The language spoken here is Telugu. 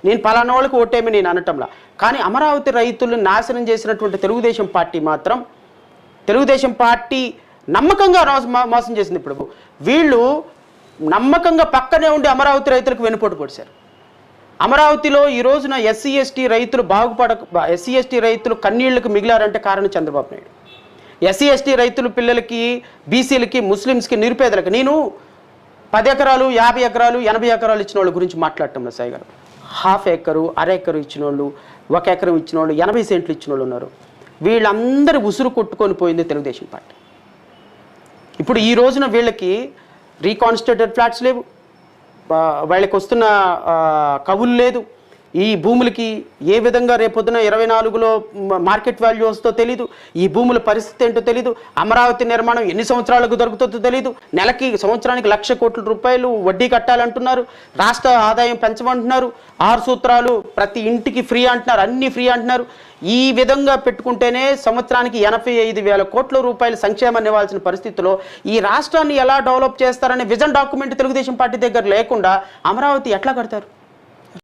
నేను పలానా వాళ్ళకి ఓటేమి నేను అనటంలా. కానీ అమరావతి రైతులను నాశనం చేసినటువంటి తెలుగుదేశం పార్టీ మాత్రం, తెలుగుదేశం పార్టీ నమ్మకంగా మోసం చేసింది. ఇప్పుడు వీళ్ళు నమ్మకంగా పక్కనే ఉండి అమరావతి రైతులకు వెనుపోటు పొడిచారు. అమరావతిలో ఈ రోజున ఎస్సీ ఎస్టీ రైతులు ఎస్సీ ఎస్టీ రైతులు కన్నీళ్లకు మిగిలారంటే కారణం చంద్రబాబు నాయుడు. ఎస్సీ ఎస్టీ రైతులు పిల్లలకి, బీసీలకి, ముస్లిమ్స్కి, నిరుపేదలకి, నేను 10 ఎకరాలు 50 ఎకరాలు 80 ఎకరాలు ఇచ్చిన వాళ్ళ గురించి మాట్లాడటం సాయి గారు. హాఫ్ ఎకరు, అర ఎకరు ఇచ్చిన వాళ్ళు, 1 ఎకరం ఇచ్చిన వాళ్ళు, 80 సెంట్లు ఇచ్చిన వాళ్ళు ఉన్నారు. వీళ్ళందరూ ఉసురు కొట్టుకొని పోయింది తెలుగుదేశం పార్టీ. ఇప్పుడు ఈ రోజున వీళ్ళకి రీకాన్స్టిట్యూటెడ్ ఫ్లాట్స్ లేవు, వాళ్ళకి వస్తున్న కవులు లేదు, ఈ భూములకి ఏ విధంగా రేపొద్దున 24లో మార్కెట్ వాల్యూ వస్తుందో తెలీదు, ఈ భూముల పరిస్థితి ఏంటో తెలీదు, అమరావతి నిర్మాణం ఎన్ని సంవత్సరాలకు దొరుకుతుందో తెలీదు, సంవత్సరానికి 1,00,000 కోట్ల రూపాయలు వడ్డీ కట్టాలంటున్నారు, రాష్ట్ర ఆదాయం పెంచమంటున్నారు, 6 సూత్రాలు ప్రతి ఇంటికి ఫ్రీ అంటున్నారు, అన్నీ ఫ్రీ అంటున్నారు. ఈ విధంగా పెట్టుకుంటేనే సంవత్సరానికి 85,000 కోట్ల రూపాయలు సంక్షేమాన్ని ఇవ్వాల్సిన పరిస్థితిలో ఈ రాష్ట్రాన్ని ఎలా డెవలప్ చేస్తారనే విజన్ డాక్యుమెంట్ తెలుగుదేశం పార్టీ దగ్గర లేకుండా అమరావతి ఎట్లా కడతారు?